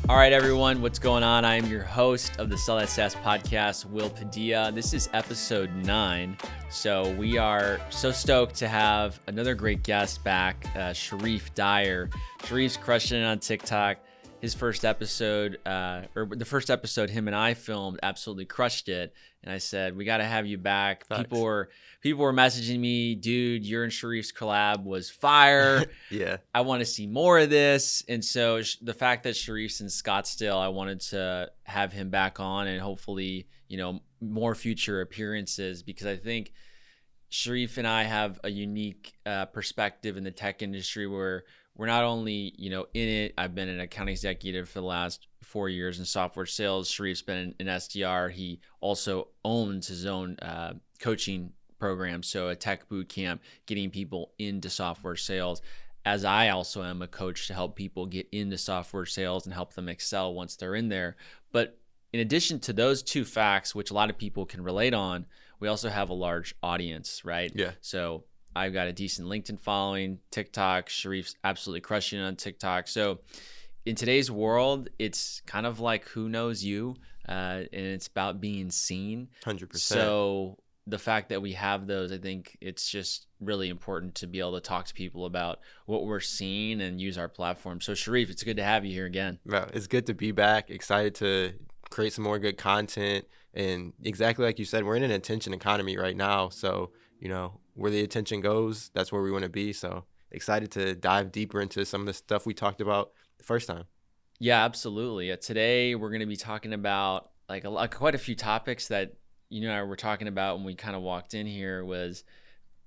All right, everyone, what's going on? I am your host of the Sell That SaaS podcast, Will Padilla. This is episode 9. So we are so stoked to have another great guest back, Sharif Dyer. Sharif's crushing it on TikTok. His first episode, or the first episode him and I filmed, absolutely crushed it. And I said, we got to have you back. Facts. People were messaging me, dude, your and Sharif's collab was fire. Yeah. I want to see more of this. And so the fact that Sharif's in Scottsdale, I wanted to have him back on and hopefully, more future appearances, because I think Sharif and I have a unique perspective in the tech industry where we're not only, in it. I've been an account executive for the last 4 years in software sales. Sharif's been an SDR. He also owns his own coaching program, so a tech boot camp, getting people into software sales, as I also am a coach to help people get into software sales and help them excel once they're in there. But in addition to those two facts, which a lot of people can relate on, we also have a large audience, right? Yeah. So I've got a decent LinkedIn following, TikTok. Sharif's absolutely crushing it on TikTok. So in today's world, it's kind of like who knows you, and it's about being seen. 100%. So the fact that we have those, I think it's just really important to be able to talk to people about what we're seeing and use our platform. So Sharif, it's good to have you here again. Well, it's good to be back. Excited to create some more good content. And exactly like you said, we're in an attention economy right now. So, where the attention goes, that's where we want to be. So excited to dive deeper into some of the stuff we talked about the first time. Yeah, absolutely. Today we're going to be talking about quite a few topics that we're talking about when we kind of walked in here. Was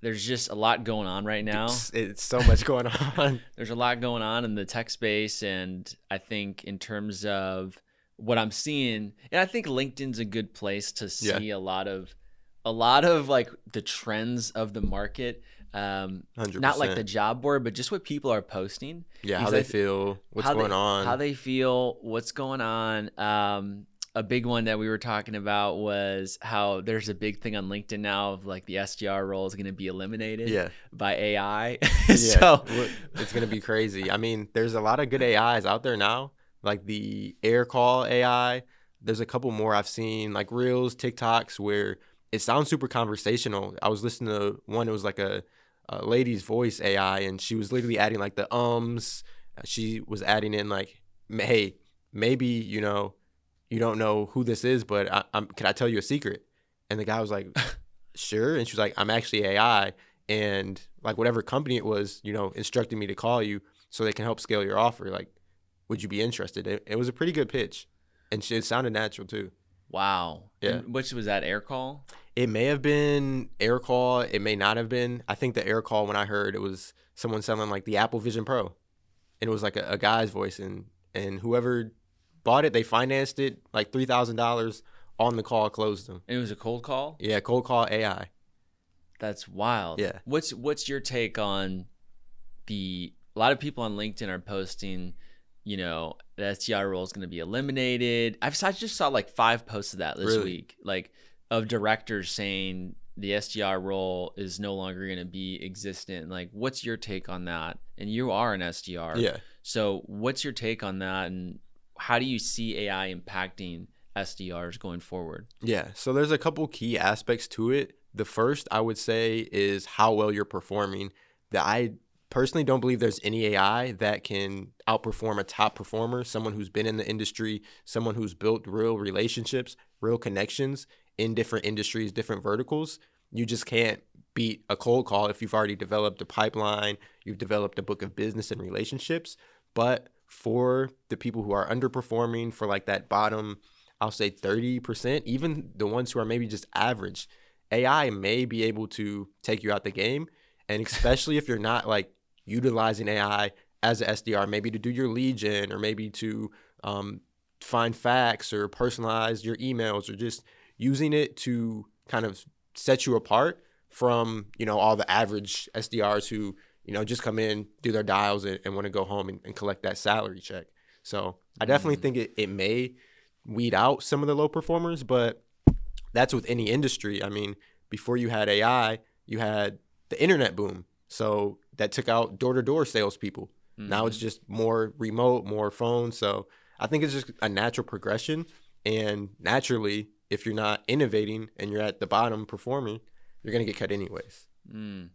there's just a lot going on right now. It's so much going on. There's a lot going on in the tech space, and I think in terms of what I'm seeing, and I think LinkedIn's a good place to see a lot of like the trends of the market. 100%. Not like the job board, but just what people are posting. Yeah, how they feel, what's going on. How they feel, what's going on. A big one that we were talking about was how there's a big thing on LinkedIn now of like the SDR role is going to be eliminated by AI. So it's going to be crazy. I mean, there's a lot of good AIs out there now, like the air call AI. There's a couple more I've seen, like Reels, TikToks, where it sounds super conversational. I was listening to one, it was like a lady's voice AI, and she was literally adding like the ums. She was adding in like, hey, maybe, you don't know who this is, but can I tell you a secret? And the guy was like, sure. And she was like, I'm actually AI. And like whatever company it was, instructed me to call you so they can help scale your offer. Like, would you be interested? It was a pretty good pitch. And it sounded natural too. Wow. Yeah. And which was that, air call? It may have been air call. It may not have been. I think the air call, when I heard, it was someone selling like the Apple Vision Pro. And it was like a guy's voice. And whoever bought it, they financed it like $3,000 on the call, closed them. And it was a cold call? Yeah, cold call AI. That's wild. Yeah. What's your take on a lot of people on LinkedIn are posting, the SDR role is going to be eliminated. I just saw like 5 posts of that this week, like of directors saying the SDR role is no longer going to be existent. Like, what's your take on that? And you are an SDR. Yeah. So what's your take on that? And how do you see AI impacting SDRs going forward? Yeah. So there's a couple key aspects to it. The first, I would say, is how well you're performing. I personally don't believe there's any AI that can outperform a top performer, someone who's been in the industry, someone who's built real relationships, real connections in different industries, different verticals. You just can't beat a cold call if you've already developed a pipeline, you've developed a book of business and relationships. But for the people who are underperforming, for like that bottom, I'll say 30%, even the ones who are maybe just average, AI may be able to take you out the game. And especially if you're not like utilizing AI as an SDR, maybe to do your lead gen, or maybe to find facts or personalize your emails, or just using it to kind of set you apart from, all the average SDRs who, just come in, do their dials and want to go home and collect that salary check. So I definitely think it may weed out some of the low performers, but that's with any industry. I mean, before you had AI, you had the internet boom. So that took out door-to-door salespeople. Now it's just more remote, more phone. So I think it's just a natural progression. And naturally, if you're not innovating and you're at the bottom performing, you're going to get cut anyways. And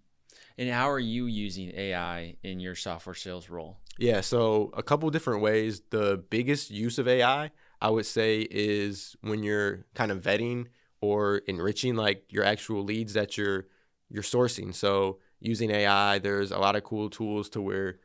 how are you using AI in your software sales role? Yeah, so a couple different ways. The biggest use of AI, I would say, is when you're kind of vetting or enriching like your actual leads that you're sourcing. So using AI, there's a lot of cool tools to where,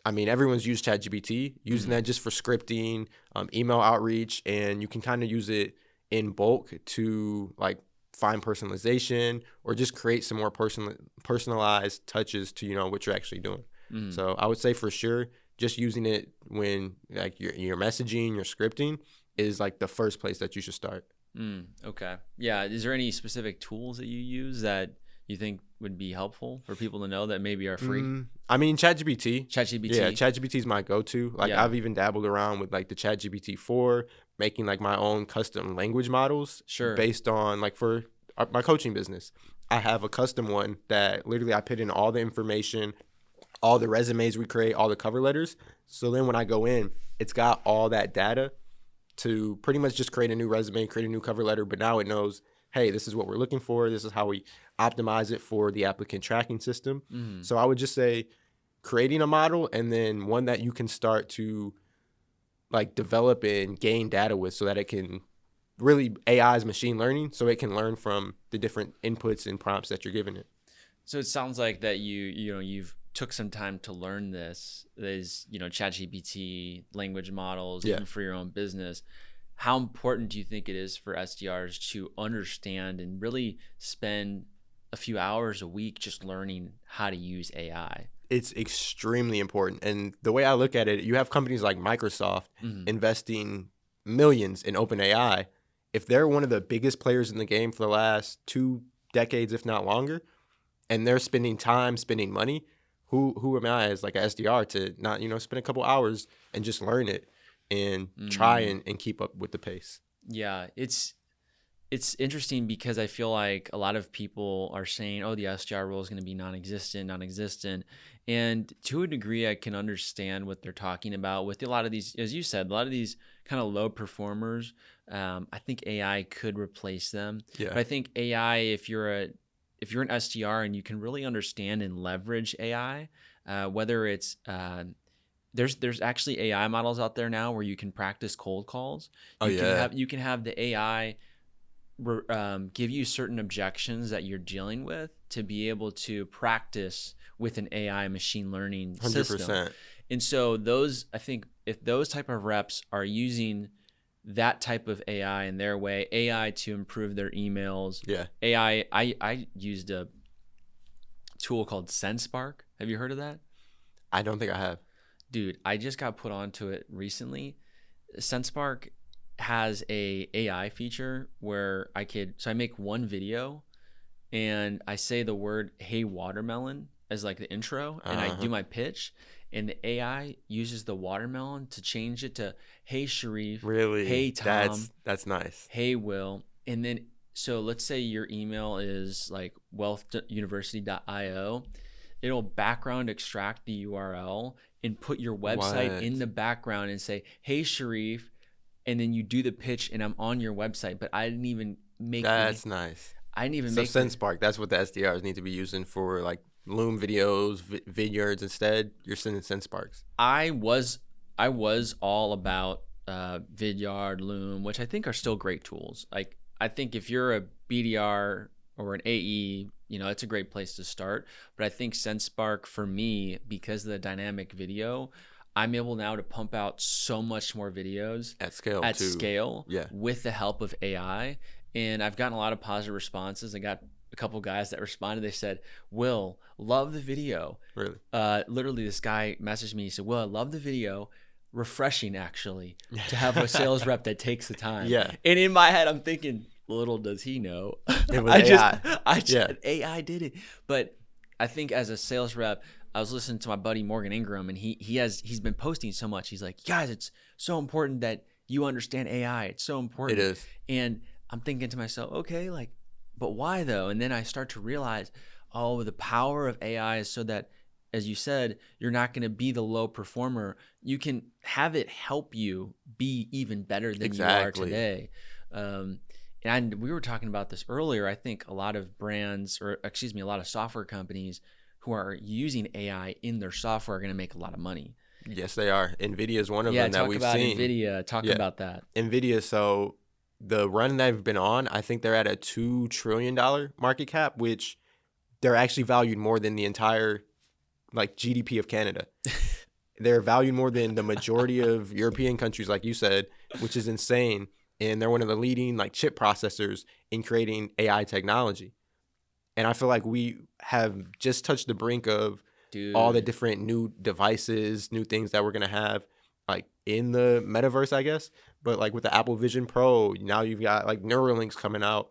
I mean, everyone's used ChatGPT, using that just for scripting, email outreach, and you can kind of use it in bulk to like find personalization or just create some more personalized touches to, what you're actually doing. So I would say for sure, just using it when like your messaging, your scripting is like the first place that you should start. Okay. Yeah. Is there any specific tools that you use that you think would be helpful for people to know that maybe are free? I mean, ChatGPT. ChatGPT. Yeah, ChatGPT is my go-to. Like I've even dabbled around with like the ChatGPT 4, making like my own custom language models based on like for my coaching business. I have a custom one that literally I put in all the information, all the resumes we create, all the cover letters. So then when I go in, it's got all that data to pretty much just create a new resume, create a new cover letter. But now it knows, hey, this is what we're looking for. This is how we optimize it for the applicant tracking system. So I would just say creating a model and then one that you can start to like develop and gain data with so that it can really, AI is machine learning, so it can learn from the different inputs and prompts that you're giving it. So it sounds like that you've took some time to learn this. There's, ChatGPT, language models, even for your own business. How important do you think it is for SDRs to understand and really spend a few hours a week just learning how to use AI? It's extremely important. And the way I look at it, you have companies like Microsoft investing millions in OpenAI. If they're one of the biggest players in the game for the last 2 decades, if not longer, and they're spending time, spending money, who am I as like an SDR to not, spend a couple hours and just learn it and try and keep up with the pace? Yeah, it's interesting because I feel like a lot of people are saying, oh, the SDR role is going to be non-existent. And to a degree, I can understand what they're talking about with a lot of these, as you said, a lot of these kind of low performers. I think AI could replace them. Yeah. But I think AI, if you're an SDR and you can really understand and leverage AI, whether it's there's actually AI models out there now where you can practice cold calls. You can have the AI give you certain objections that you're dealing with to be able to practice with an AI machine learning system. 100%. And so I think if those type of reps are using that type of AI in their way, AI to improve their emails. Yeah. AI, I used a tool called SendSpark. Have you heard of that? I don't think I have. Dude, I just got put onto it recently. SendSpark has a AI feature where I make one video and I say the word, hey, watermelon, as like the intro, and I do my pitch, and the AI uses the watermelon to change it to, hey, Sharif. Really? Hey, Tom. That's nice. Hey, Will. And then, so let's say your email is like wealthuniversity.io. It'll background extract the URL and put your website in the background and say, hey, Sharif. And then you do the pitch and I'm on your website, but I didn't even make That's nice. I didn't even make SendSpark, that's what the SDRs need to be using for like Loom videos, vineyards. Instead, you're sending SendSparks. I was all about Vidyard, Loom, which I think are still great tools. Like I think if you're a BDR or an AE, it's a great place to start. But I think SendSpark for me, because of the dynamic video, I'm able now to pump out so much more videos at scale with the help of AI. And I've gotten a lot of positive responses. I got a couple guys that responded. They said, Will, love the video. Really? Literally, this guy messaged me. He said, Will, I love the video. Refreshing, actually, to have a sales rep that takes the time. Yeah. And in my head, I'm thinking, little does he know. It was AI did it. But I think as a sales rep, I was listening to my buddy Morgan Ingram, and he's been posting so much. He's like, guys, it's so important that you understand AI. It's so important. It is. And I'm thinking to myself, okay, but why though? And then I start to realize, the power of AI is so that as you said, you're not going to be the low performer. You can have it help you be even better than you are today. And we were talking about this earlier. I think a lot of brands, or excuse me, a lot of software companies who are using AI in their software are going to make a lot of money. Yes, they are. NVIDIA is one of them that we've seen. NVIDIA. Talk about that. NVIDIA, so the run they've been on, I think they're at a $2 trillion market cap, which they're actually valued more than the entire like GDP of Canada. They're valued more than the majority of European countries, like you said, which is insane. And they're one of the leading like chip processors in creating AI technology. And I feel like we have just touched the brink of all the different new devices, new things that we're going to have like in the metaverse, I guess. But like with the Apple Vision Pro, now you've got like Neuralinks coming out.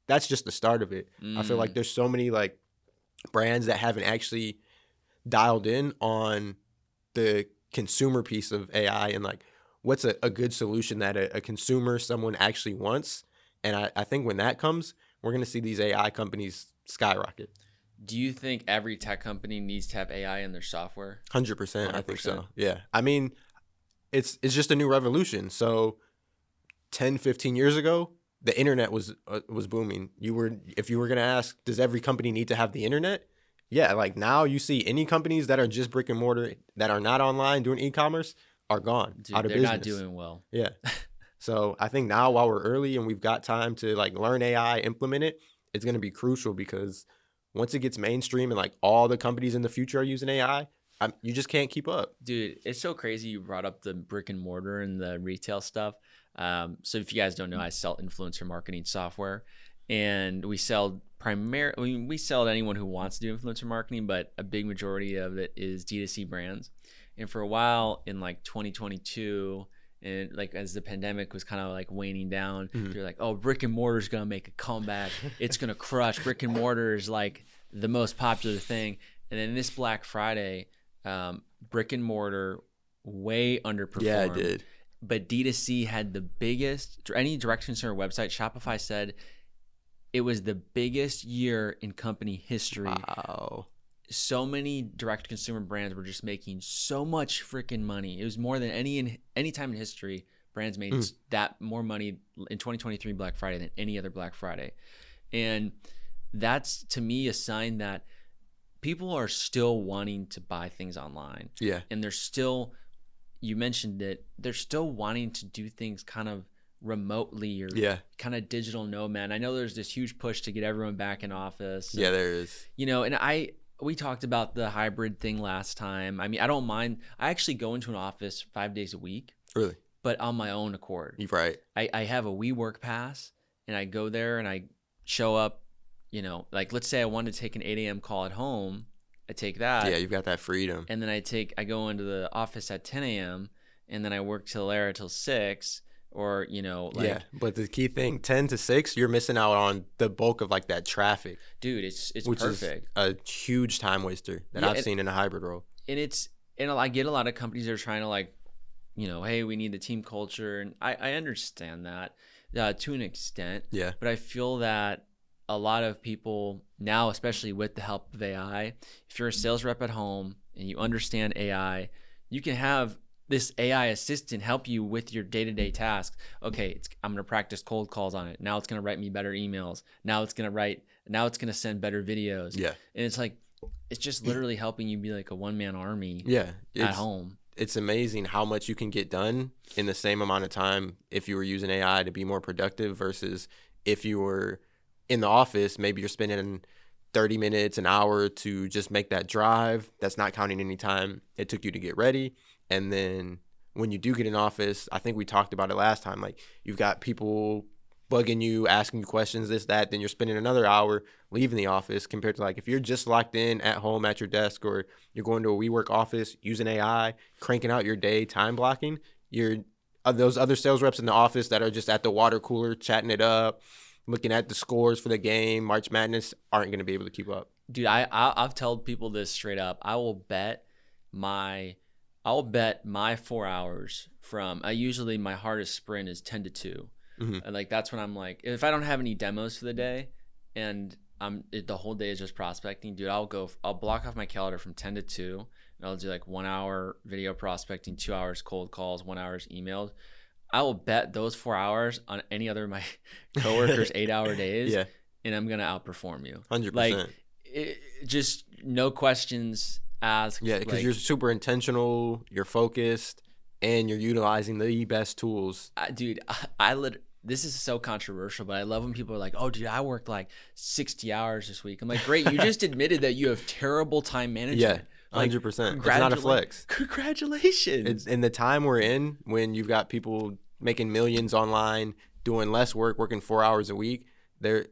That's just the start of it. I feel like there's so many like brands that haven't actually dialed in on the consumer piece of AI and like what's a good solution that a consumer, someone actually wants. And I think when that comes, we're going to see these AI companies skyrocket. Do you think every tech company needs to have AI in their software? 100%. I think so. Yeah. I mean, it's just a new revolution. So 10, 15 years ago, the internet was booming. If you were going to ask, does every company need to have the internet? Yeah. Like now you see any companies that are just brick and mortar that are not online doing e-commerce are gone. Dude, out of they're business. Not doing well. Yeah. So I think now while we're early and we've got time to like learn AI, implement it, it's going to be crucial because once it gets mainstream and like all the companies in the future are using AI, you just can't keep up. Dude, it's so crazy you brought up the brick and mortar and the retail stuff. So if you guys don't know, I sell influencer marketing software, and we sell we sell to anyone who wants to do influencer marketing, but a big majority of it is D2C brands. And for a while in like 2022, and like as the pandemic was kind of like waning down, they're like, oh, brick and mortar is going to make a comeback. It's going to crush. Brick and mortar is like the most popular thing. And then this Black Friday, brick and mortar way underperformed. Yeah, it did. But D2C had the biggest, any direct consumer website, Shopify said it was the biggest year in company history. Wow. So many direct consumer brands were just making so much freaking money. It was more than any time in history. Brands made that more money in 2023 Black Friday than any other Black Friday. And that's to me a sign that people are still wanting to buy things online. Yeah. And they're still, you mentioned it, they're still wanting to do things kind of remotely or kind of digital nomad. I know there's this huge push to get everyone back in office. Yeah, there is. You know, and we talked about the hybrid thing last time. I mean, I don't mind. I actually go into an office 5 days a week. Really? But on my own accord. You're right. I have a WeWork pass, and I go there and I show up, you know, like let's say I wanted to take an 8 a.m. call at home. I take that. Yeah, you've got that freedom. And then I go into the office at 10 a.m. and then I work till 6. Or, you know, like, yeah, but the key thing, 10 to 6, you're missing out on the bulk of like that traffic. Dude, it's which perfect. Is a huge time waster that I've seen in a hybrid role. And I get a lot of companies that are trying to like, you know, hey, we need the team culture. And I understand that to an extent. Yeah. But I feel that a lot of people now, especially with the help of AI, if you're a sales rep at home and you understand AI, you can have this AI assistant help you with your day-to-day tasks. Okay, I'm going to practice cold calls on it. Now it's going to write me better emails. Now it's going to send better videos. Yeah. And it's like, it's just literally helping you be like a one-man army at home. It's amazing how much you can get done in the same amount of time if you were using AI to be more productive versus if you were in the office, maybe you're spending 30 minutes, an hour to just make that drive. That's not counting any time it took you to get ready. And then when you do get in office, I think we talked about it last time, like you've got people bugging you, asking you questions, this, that, then you're spending another hour leaving the office compared to like if you're just locked in at home at your desk or you're going to a WeWork office using AI, cranking out your day, time blocking, those other sales reps in the office that are just at the water cooler, chatting it up, looking at the scores for the game, March Madness, aren't going to be able to keep up. Dude, I've told people this straight up. I'll bet my 4 hours from, usually my hardest sprint is 10 to 2. And like, that's when I'm like, if I don't have any demos for the day and the whole day is just prospecting, dude. I'll block off my calendar from 10 to 2, and I'll do like 1 hour video prospecting, 2 hours cold calls, 1 hour's emails. I will bet those 4 hours on any other of my coworkers' 8-hour days, Yeah. and I'm gonna outperform you. 100%. Like, just no questions asked. Yeah, because like, you're super intentional, you're focused, and you're utilizing the best tools. dude, this is so controversial, but I love when people are like, "Oh, dude, I worked like 60 hours this week." I'm like, "Great, you just admitted that you have terrible time management." Yeah, like, 100%. It's not a flex. Congratulations. In the time we're in, when you've got people making millions online, doing less work, working 4 hours a week,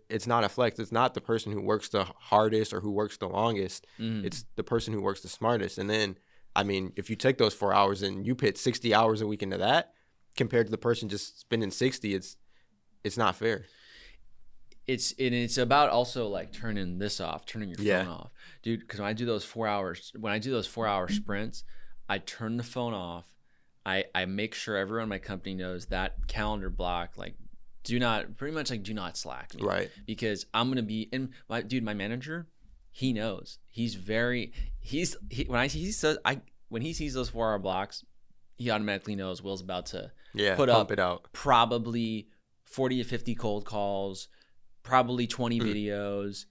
it's not a flex. It's not the person who works the hardest or who works the longest. It's the person who works the smartest. And then, I mean, if you take those 4 hours and you put 60 hours a week into that, compared to the person just spending 60, it's not fair. It's about also like turning your phone off, dude. Because when I do those 4 hour sprints, I turn the phone off. I make sure everyone in my company knows that calendar block, like, do not slack me. Right. Because I'm going to be in my manager, he knows. When he sees those 4 hour blocks, he automatically knows Will's about to put up it out. Probably 40 to 50 cold calls, probably 20 videos,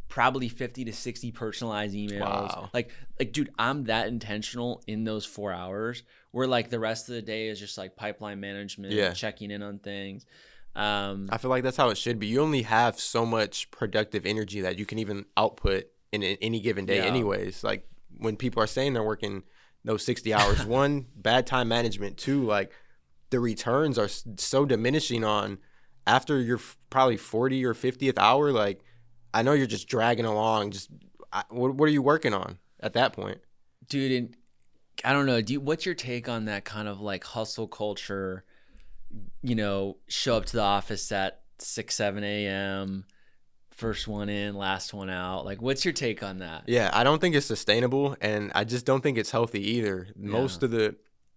probably 50 to 60 personalized emails. Wow. Like, dude, I'm that intentional in those 4 hours, where like the rest of the day is just like pipeline management, checking in on things. I feel like that's how it should be. You only have so much productive energy that you can even output in any given day anyways. Like, when people are saying they're working those 60 hours, one, bad time management, two, like, the returns are so diminishing on after your probably 40 or 50th hour. Like, I know you're just dragging along. What are you working on at that point? Dude, and I don't know. What's your take on that kind of like hustle culture? You know, show up to the office at 6, 7 a.m., first one in, last one out. Like, what's your take on that? Yeah, I don't think it's sustainable, and I just don't think it's healthy either.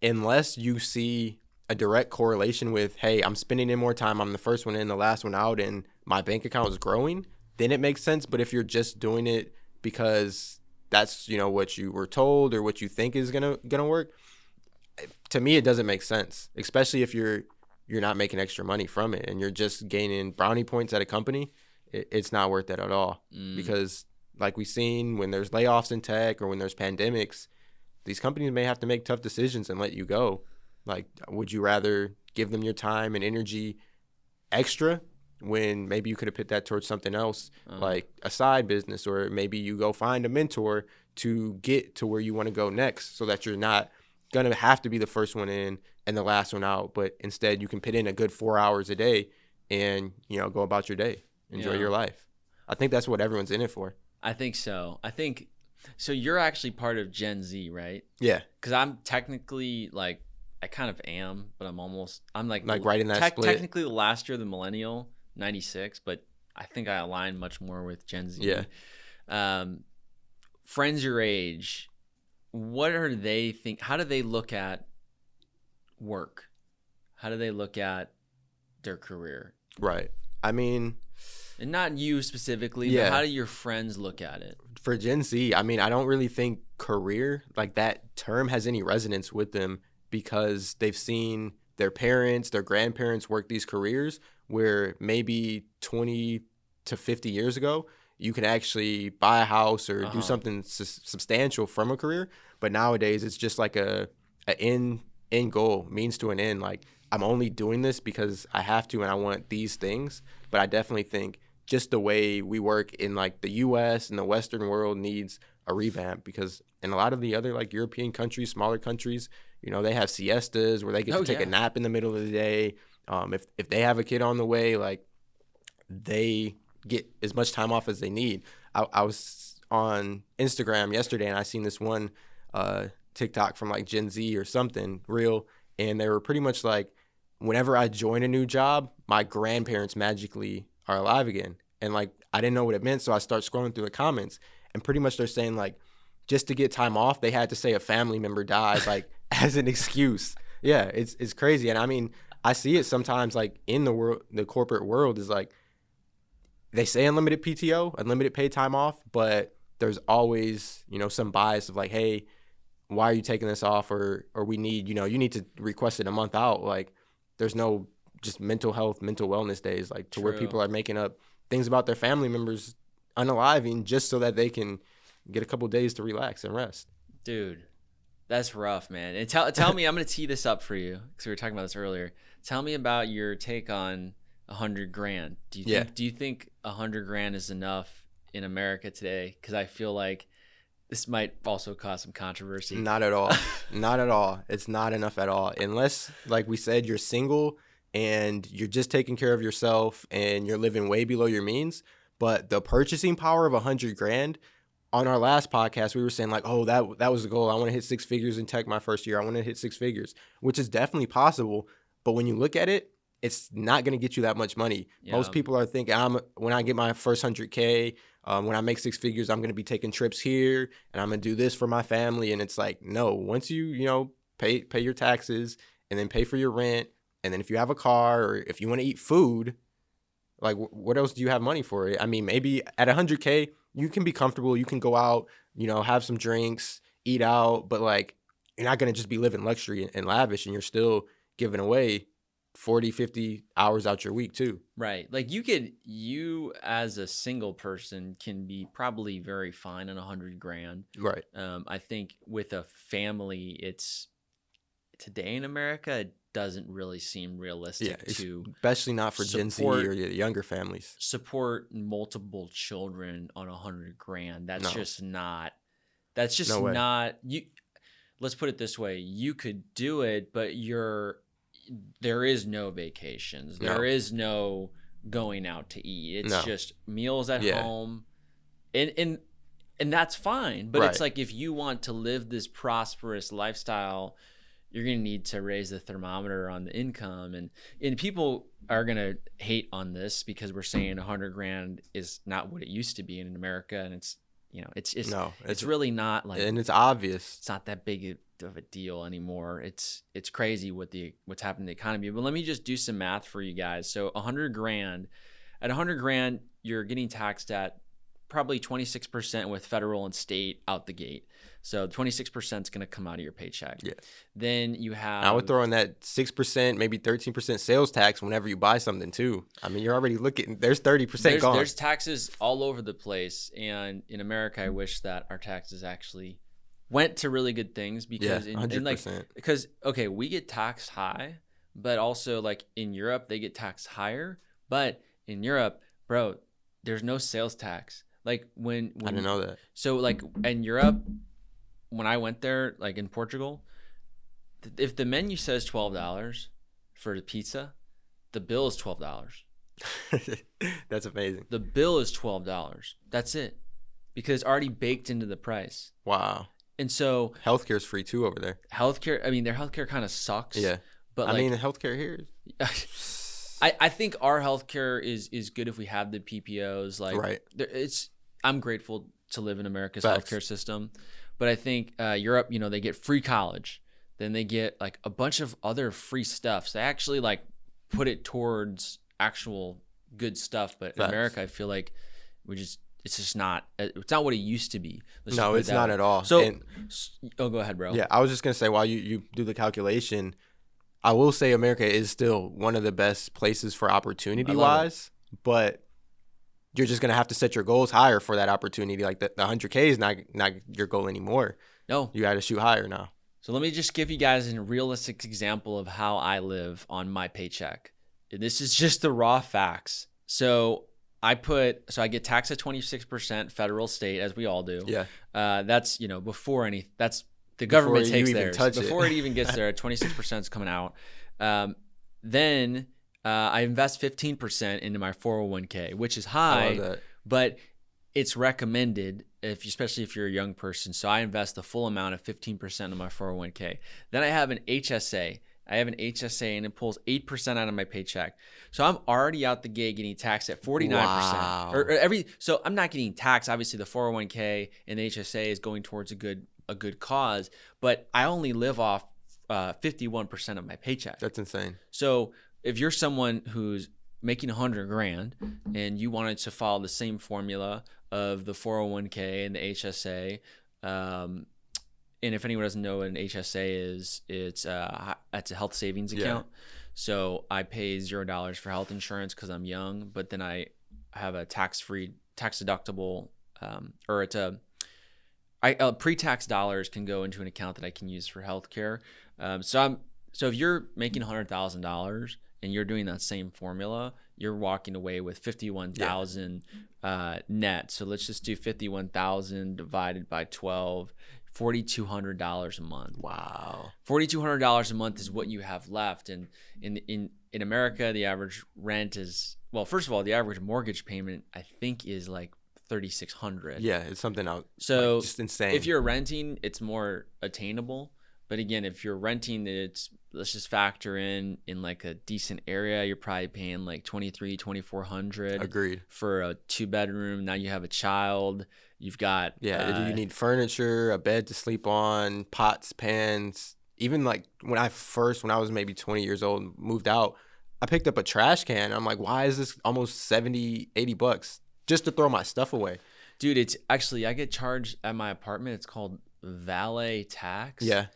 Unless you see a direct correlation with, hey, I'm spending in more time, I'm the first one in, the last one out, and my bank account is growing, then it makes sense. But if you're just doing it because that's, what you were told or what you think is gonna work, to me, it doesn't make sense, especially if you're not making extra money from it and you're just gaining brownie points at a company. It's not worth it at all. Because like we've seen, when there's layoffs in tech or when there's pandemics, these companies may have to make tough decisions and let you go. Like, would you rather give them your time and energy extra when maybe you could have put that towards something else, like a side business, or maybe you go find a mentor to get to where you want to go next, so that you're not going to have to be the first one in and the last one out, but instead you can put in a good 4 hours a day and, go about your day. Enjoy your life. I think that's what everyone's in it for. I think so. So you're actually part of Gen Z, right? Yeah. Because I'm technically like, I kind of am, but I'm like right in that split. Technically the last year of the millennial, 96, but I think I align much more with Gen Z. Yeah. Friends your age, what are they think? How do they look at work? How do they look at their career? Right. I mean, and not you specifically, but how do your friends look at it? For Gen Z, I mean, I don't really think career, like that term, has any resonance with them, because they've seen their parents, their grandparents work these careers where maybe 20 to 50 years ago, you can actually buy a house or do something substantial from a career. But nowadays, it's just like a end goal, means to an end. Like, I'm only doing this because I have to and I want these things. But I definitely think just the way we work in like the U.S. and the Western world needs a revamp, because in a lot of the other like European countries, smaller countries, they have siestas where they get to take a nap in the middle of the day. If they have a kid on the way, like, they get as much time off as they need. I was on Instagram yesterday and I seen this one TikTok from like Gen Z or something real, and they were pretty much like, whenever I join a new job, my grandparents magically are alive again. And like, I didn't know what it meant, so I start scrolling through the comments, and pretty much they're saying like, just to get time off, they had to say a family member died, like, as an excuse. Yeah, it's crazy. And I mean, I see it sometimes like in the world, the corporate world is like, they say unlimited PTO, unlimited paid time off, but there's always, some bias of like, hey, why are you taking this off? Or we need, you need to request it a month out. Like, there's no just mental health, mental wellness days, like to where people are making up things about their family members unaliving just so that they can get a couple days to relax and rest. Dude, that's rough, man. And tell me, I'm going to tee this up for you because we were talking about this earlier. Tell me about your take on $100,000. Do you think $100,000 is enough in America today? Because I feel like this might also cause some controversy. Not at all. Not at all. It's not enough at all. Unless, like we said, you're single and you're just taking care of yourself and you're living way below your means. But the purchasing power of $100,000, on our last podcast, we were saying like, oh, that was the goal. I want to hit 6 figures in tech my first year. I want to hit 6 figures, which is definitely possible. But when you look at it, it's not going to get you that much money. Yeah. Most people are thinking, when I get my first 100K, when I make 6 figures, I'm going to be taking trips here and I'm going to do this for my family. And it's like, no, once you, pay your taxes and then pay for your rent. And then if you have a car or if you want to eat food, like what else do you have money for? I mean, maybe at 100K, you can be comfortable. You can go out, have some drinks, eat out. But like, you're not going to just be living luxury and lavish, and you're still giving away 40, 50 hours out your week too. Right. Like you as a single person can be probably very fine on $100,000. Right. I think with a family, today in America, it doesn't really seem realistic to, especially not for Gen Z or younger families, support multiple children on $100,000. That's just not you. Let's put it this way. You could do it, but there is no vacations. There is no going out to eat. It's just meals at home. And that's fine. But it's like, if you want to live this prosperous lifestyle, you're going to need to raise the thermometer on the income. And people are going to hate on this because we're saying $100,000 is not what it used to be in America. And it's really not like, and it's obvious. It's not that big of a deal anymore. It's crazy what's happening in the economy. But let me just do some math for you guys. So $100,000, at $100,000, you're getting taxed at probably 26% with federal and state out the gate. So 26% is going to come out of your paycheck. Yeah. Then you have, I would throw in that 6%, maybe 13% sales tax whenever you buy something too. I mean, you're already looking, there's 30% gone. There's taxes all over the place. And in America, I wish that our taxes actually went to really good things, because 100%. We get taxed high, but also like in Europe, they get taxed higher. But in Europe, bro, there's no sales tax. Like when I didn't know that. So like in Europe, when I went there, like in Portugal, if the menu says $12 for the pizza, the bill is $12. That's amazing. The bill is $12. That's it, because it's already baked into the price. Wow. And so healthcare is free too over there. Healthcare, I mean, their healthcare kind of sucks. Yeah. But I mean, healthcare here is... I think our healthcare is good if we have the PPOs. Like, right. I'm grateful to live in America's healthcare system. But I think Europe, they get free college. Then they get like a bunch of other free stuff. So they actually like put it towards actual good stuff. But in America, I feel like it's not what it used to be. No, it's not at all. So, go ahead, bro. Yeah, I was just going to say, while you do the calculation, I will say America is still one of the best places for opportunity-wise, but you're just going to have to set your goals higher for that opportunity. Like the 100K is not your goal anymore. No. You got to shoot higher now. So let me just give you guys a realistic example of how I live on my paycheck. This is just the raw facts. So I get taxed at 26% federal, state, as we all do. Yeah. That's, before that's the government takes theirs. Before it even gets there, 26% is coming out. Then I invest 15% into my 401k, which is high, I love that. But it's recommended, especially if you're a young person. So I invest the full amount of 15% in my 401k. Then I have an HSA. And it pulls 8% out of my paycheck. So I'm already out the gate getting taxed at 49%. Wow. So I'm not getting taxed. Obviously, the 401k and the HSA is going towards a good cause, but I only live off 51% of my paycheck. That's insane. So if you're someone who's making 100 grand and you wanted to follow the same formula of the 401k and the HSA, and if anyone doesn't know what an HSA is, it's a health savings account. So I pay $0 for health insurance because I'm young, but then I have a tax-free, tax-deductible, or it's pre-tax dollars can go into an account that I can use for healthcare. So if you're making $100,000 and you're doing that same formula, you're walking away with 51,000 net. So let's just do 51,000 divided by 12. $4,200 a month. Wow. $4,200 a month is what you have left. And in America, the average rent is, well, first of all, the average mortgage payment I think is like $3,600. Yeah, it's something out. So like, just insane. If you're renting, it's more attainable. But again, if you're renting, let's just factor in like a decent area, you're probably paying like $2,400. Agreed. For a 2-bedroom. Now you have a child. You've got you need furniture, a bed to sleep on, pots, pans. Even like when I was maybe 20 years old and moved out, I picked up a trash can. I'm like, why is this almost $70-$80 just to throw my stuff away? Dude, it's actually, I get charged at my apartment. It's called valet tax. Yeah.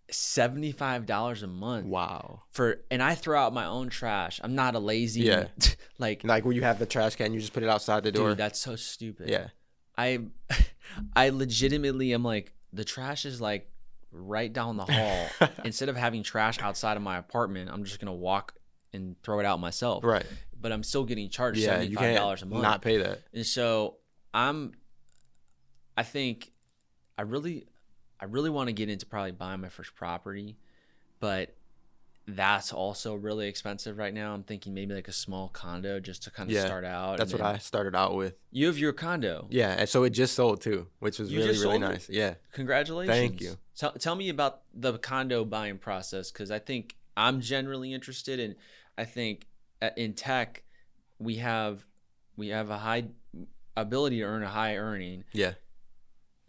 $75 a month. Wow. And I throw out my own trash. I'm not a lazy like where you have the trash can, you just put it outside the door. Dude, that's so stupid. Yeah. I legitimately am like, the trash is like right down the hall. Instead of having trash outside of my apartment, I'm just gonna walk and throw it out myself. Right. But I'm still getting charged $75 a month. Not pay that. And so I think I really want to get into probably buying my first property, but that's also really expensive right now. I'm thinking maybe like a small condo just to kind of start out. That's what I started out with. You have your condo. Yeah, and so it just sold too, which was really nice. Yeah. Congratulations. Thank you. Tell me about the condo buying process, because I think I'm generally interested, and I think in tech we have a high ability to earn a high earning. Yeah.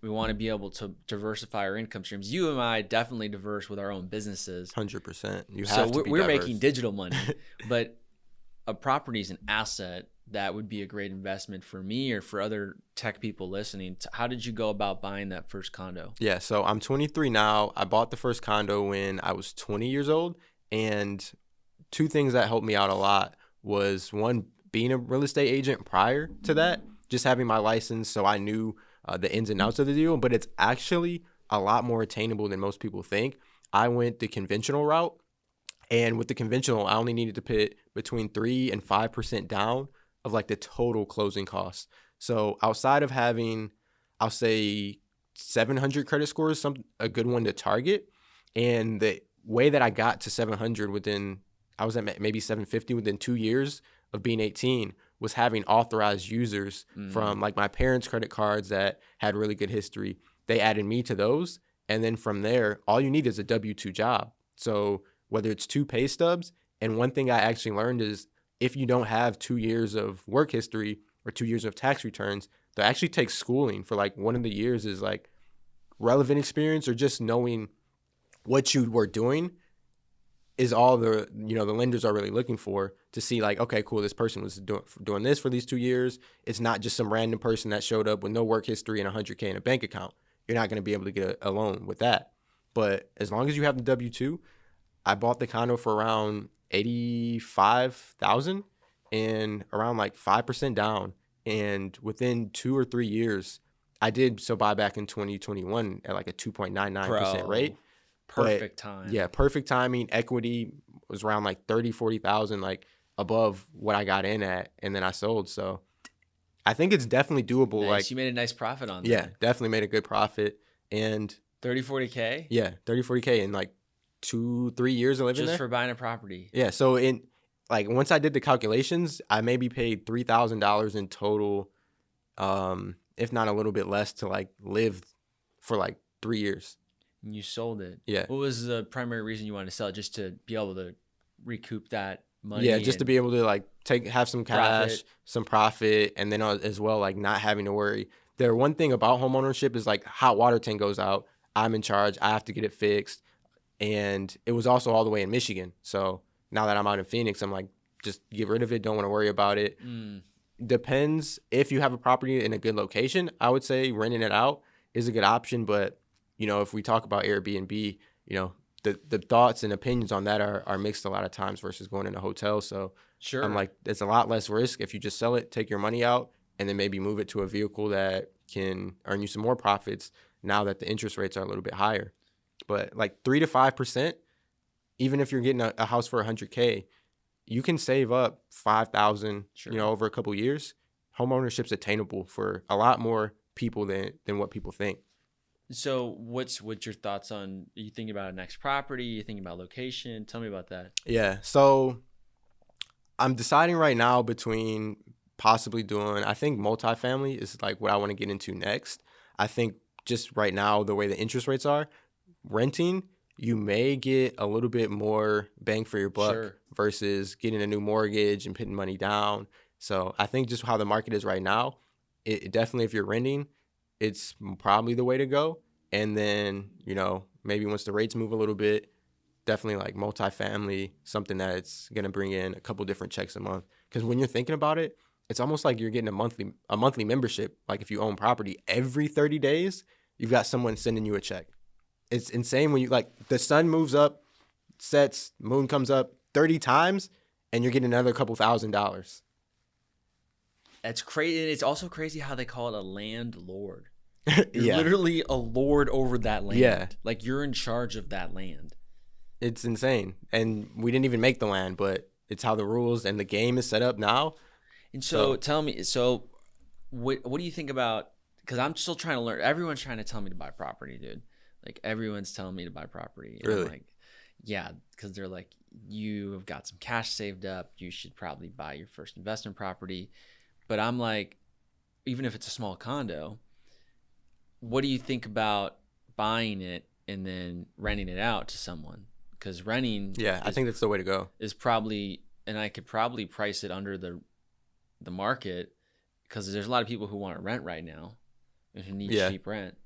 We want to be able to diversify our income streams. You and I definitely diverse with our own businesses. 100%. We're making digital money, but a property is an asset that would be a great investment for me or for other tech people listening. How did you go about buying that first condo? Yeah, so I'm 23 now. I bought the first condo when I was 20 years old, and two things that helped me out a lot was, one, being a real estate agent prior to that, just having my license, so I knew the ins and outs of the deal, but it's actually a lot more attainable than most people think. I went the conventional route, and with the conventional, I only needed to put between 3 and 5% down of like the total closing costs. So outside of having, I'll say 700 credit scores, a good one to target, and the way that I got to 700 I was at maybe 750 within 2 years of being 18, was having authorized users from like my parents' credit cards that had really good history. They added me to those. And then from there, all you need is a W-2 job. So whether it's 2 pay stubs, and one thing I actually learned is if you don't have 2 years of work history or 2 years of tax returns, they'll actually take schooling for like one of the years is like relevant experience, or just knowing what you were doing is all the lenders are really looking for, to see like, okay, cool, this person was doing this for these 2 years. It's not just some random person that showed up with no work history and $100K in a bank account. You're not going to be able to get a loan with that. But as long as you have the W-2, I bought the condo for around $85,000 and around like 5% down. And within 2 or 3 years, I did buy back in 2021 at like a 2.99% rate. Perfect time. Yeah, perfect timing. Equity was around like 30, 40,000, like above what I got in at, and then I sold. So I think it's definitely doable. Nice. Like you made a nice profit on that. Yeah, definitely made a good profit. And 30, 40K? Yeah, 30, 40K in like 2-3 years of living there. Just for buying a property. Yeah, so once I did the calculations, I maybe paid $3,000 in total, if not a little bit less, to like live for like 3 years. And you sold it. Yeah. What was the primary reason you wanted to sell it? Just to be able to recoup that money? Yeah, just to be able to like have some cash, some profit, and then as well like not having to worry. The one thing about homeownership is like hot water tank goes out, I'm in charge. I have to get it fixed, and it was also all the way in Michigan. So now that I'm out in Phoenix, I'm like, just get rid of it. Don't want to worry about it. Depends if you have a property in a good location. I would say renting it out is a good option. But, you know, if we talk about Airbnb, you know, the thoughts and opinions on that are mixed a lot of times versus going in a hotel. So Sure. I'm like, there's a lot less risk if you just sell it, take your money out, and then maybe move it to a vehicle that can earn you some more profits now that the interest rates are a little bit higher. But like 3 to 5%, even if you're getting a house for $100K, you can save up $5,000, Sure. you know, over a couple years. Home ownership's attainable for a lot more people than what people think. So what's your thoughts on, are you thinking about a next property? You thinking about location? Tell me about that. Yeah. So I'm deciding right now between possibly doing, I think multifamily is like what I want to get into next. I think just right now, the way the interest rates are, renting, you may get a little bit more bang for your buck Sure. versus getting a new mortgage and putting money down. So I think just how the market is right now, it definitely, if you're renting, it's probably the way to go. And then, you know, maybe once the rates move a little bit, definitely like multifamily, something that's going to bring in a couple different checks a month. Because when you're thinking about it, it's almost like you're getting a monthly membership. Like if you own property, every 30 days, you've got someone sending you a check. It's insane when you, like, the sun moves up, sets, moon comes up 30 times, and you're getting another couple $1,000s. That's crazy. And it's also crazy how they call it a landlord. You're Yeah. literally a lord over that land. Yeah. Like you're in charge of that land. It's insane. And we didn't even make the land, but it's how the rules and the game is set up now. And so tell me, so what do you think about, because I'm still trying to learn. Everyone's trying to tell me to buy property, dude. Like everyone's telling me to buy property. And Really? I'm like, yeah, because they're like, you have got some cash saved up. You should probably buy your first investment property. But I'm like, even if it's a small condo, what do you think about buying it and then renting it out to someone? Because renting, I think that's the way to go. is probably, and I could probably price it under the market, because there's a lot of people who want to rent right now and who need cheap rent.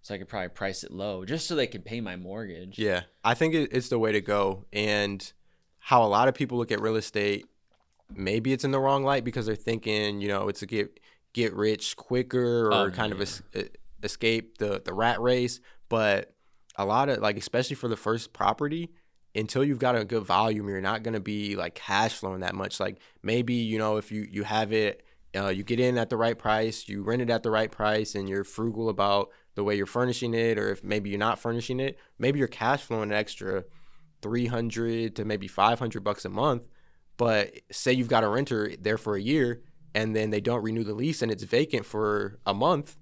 So I could probably price it low just so they can pay my mortgage. Yeah, I think it's the way to go. And how a lot of people look at real estate, maybe it's in the wrong light because they're thinking, you know, it's a get rich quicker or escape the rat race. But a lot of, like, especially for the first property, until you've got a good volume, you're not going to be like cash flowing that much. Like maybe, you know, if you have it, you get in at the right price, you rent it at the right price, and you're frugal about the way you're furnishing it, or if maybe you're not furnishing it, maybe you're cash flowing an extra $300 to maybe $500 a month. But say you've got a renter there for a year and then they don't renew the lease and it's vacant for a month,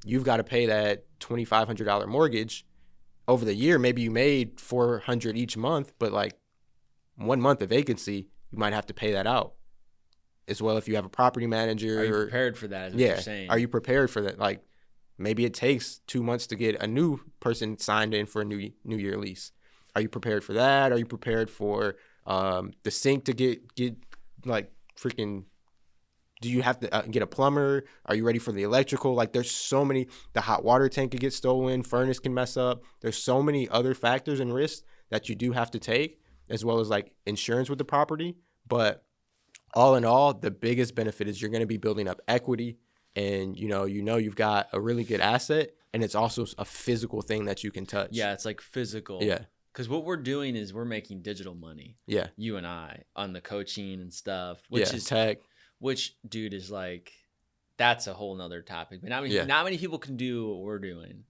you've got to pay that $2,500 mortgage. Over the year, maybe you made $400 each month, but like 1 month of vacancy, you might have to pay that out. As well, if you have a property manager. Are you prepared for that, is what you're saying? Are you prepared for that? Like maybe it takes 2 months to get a new person signed in for a new year lease. Are you prepared for that? Are you prepared for the sink to get like freaking, do you have to get a plumber? Are you ready for the electrical? Like there's so many, the hot water tank could get stolen, furnace can mess up. There's so many other factors and risks that you do have to take, as well as like insurance with the property. But all in all, the biggest benefit is you're going to be building up equity, and you know you've got a really good asset, and it's also a physical thing that you can touch. Yeah, it's like physical. Yeah. Because what we're doing is we're making digital money. Yeah. You and I on the coaching and stuff, which is tech. Which, dude, is like, that's a whole nother topic. But not many people can do what we're doing,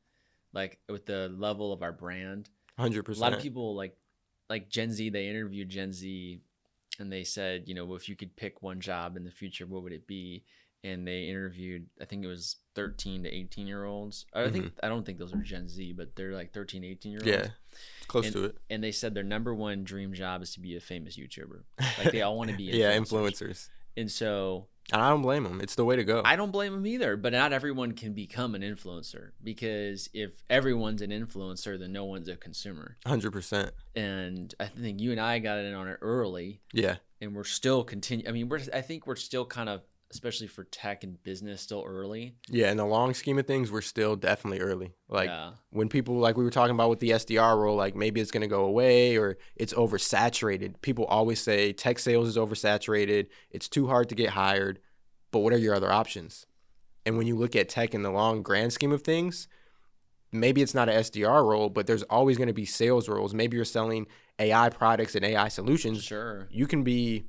like with the level of our brand. 100%. A lot of people like Gen Z. They interviewed Gen Z, and they said, you know, if you could pick one job in the future, what would it be? And they interviewed, I think it was 13 to 18-year-olds. I don't think those are Gen Z, but they're like 13, 18-year-olds. Yeah, close to it. And they said their number one dream job is to be a famous YouTuber. Like they all want to be influencers. Yeah, influencers. And so, and I don't blame them. It's the way to go. I don't blame them either, but not everyone can become an influencer, because if everyone's an influencer, then no one's a consumer. 100%. And I think you and I got in on it early. Yeah. And we're still I think we're still kind of especially for tech and business, still early. Yeah, in the long scheme of things, we're still definitely early. Like Yeah. when people, like we were talking about with the SDR role, like maybe it's going to go away or it's oversaturated. People always say tech sales is oversaturated. It's too hard to get hired. But what are your other options? And when you look at tech in the long grand scheme of things, maybe it's not an SDR role, but there's always going to be sales roles. Maybe you're selling AI products and AI solutions. Sure. You can be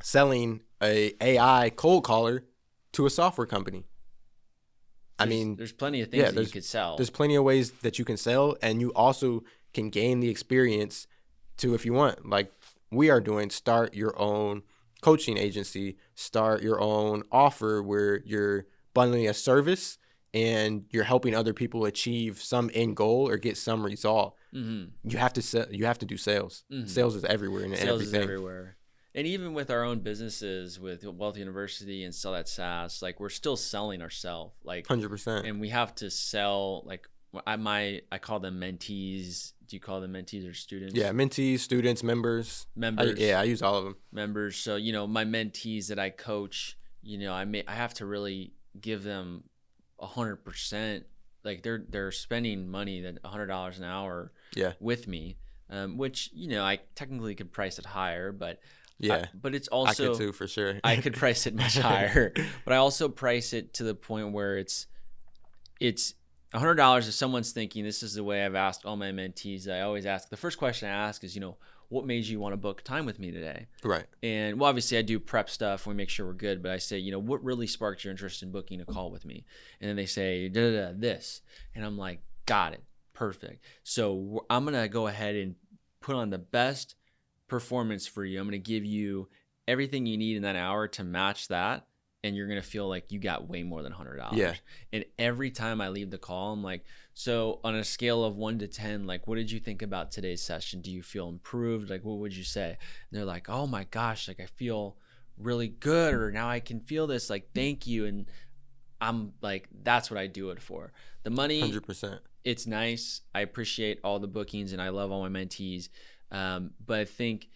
selling a AI cold caller to a software company. There's plenty of things that you could sell. There's plenty of ways that you can sell, and you also can gain the experience to, if you want, like we are doing, start your own coaching agency, start your own offer where you're bundling a service and you're helping other people achieve some end goal or get some result. You have to sell, you have to do sales. Sales is everywhere and Sales everything. is everywhere. And even with our own businesses, with Wealth University and Sell That SaaS, like we're still selling ourselves, like 100%. And we have to sell. Like I call them mentees. Do you call them mentees or students? Yeah, mentees, students, members. I use all of them. Members. So my mentees that I coach, I have to really give them 100%. Like they're spending money that $100 an hour. With me, which I technically could price it higher, but. Yeah, but it's also I could too, for sure. I could price it much higher, but I also price it to the point where it's $100. If someone's thinking, this is the way I've asked all my mentees, I always ask, the first question I ask is, what made you want to book time with me today? Right. And well, obviously I do prep stuff. We make sure we're good, but I say, what really sparked your interest in booking a call with me? And then they say, this. And I'm like, got it. Perfect. So I'm going to go ahead and put on the best performance for you. I'm going to give you everything you need in that hour to match that, and you're going to feel like you got way more than $100. Yeah. And every time I leave the call, I'm like, so on a scale of 1 to 10, like, what did you think about today's session? Do you feel improved? Like, what would you say? And they're like, oh my gosh, like I feel really good, or now I can feel this, like, thank you. And I'm like, that's what I do it for. The money, 100%. It's nice. I appreciate all the bookings and I love all my mentees. But I think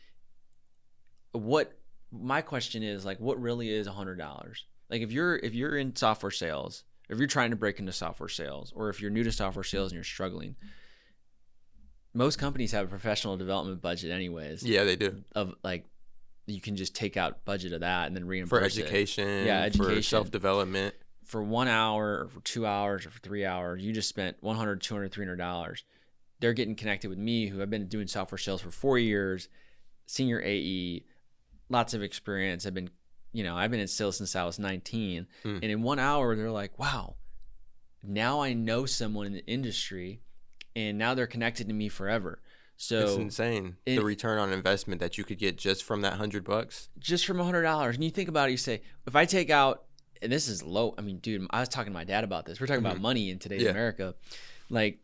what my question is, like, what really is $100? Like if you're in software sales, if you're trying to break into software sales, or if you're new to software sales and you're struggling, most companies have a professional development budget anyways. Yeah, they do. Of like, you can just take out budget of that and then reimburse for education. Yeah, education. For self-development. For 1 hour or for 2 hours or for 3 hours, you just spent $100, $200, $300. They're getting connected with me, who I've been doing software sales for 4 years, senior AE, lots of experience. I've been in sales since I was 19. And in 1 hour, they're like, wow, now I know someone in the industry, and now they're connected to me forever. So it's insane, the return on investment that you could get just from that $100. Just from $100. And you think about it, you say, if I take out, and this is low. I mean, dude, I was talking to my dad about this. We're talking about money in today's America. Like,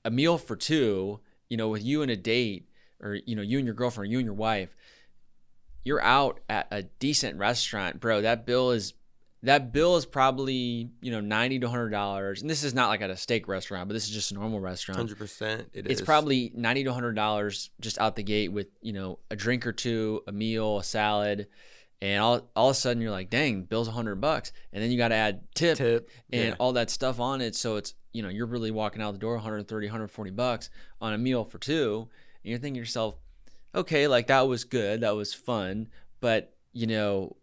a meal for two, with you and a date, or, you and your girlfriend, or you and your wife, you're out at a decent restaurant, bro. That bill is probably, $90 to $100. And this is not like at a steak restaurant, but this is just a normal restaurant. 100%. It's probably $90 to $100 just out the gate with, a drink or two, a meal, a salad. And all of a sudden you're like, dang, bill's $100. And then you got to add tip and all that stuff on it. So it's, you're really walking out the door $130, $140 on a meal for two. And you're thinking to yourself, okay, like that was good. That was fun. But, you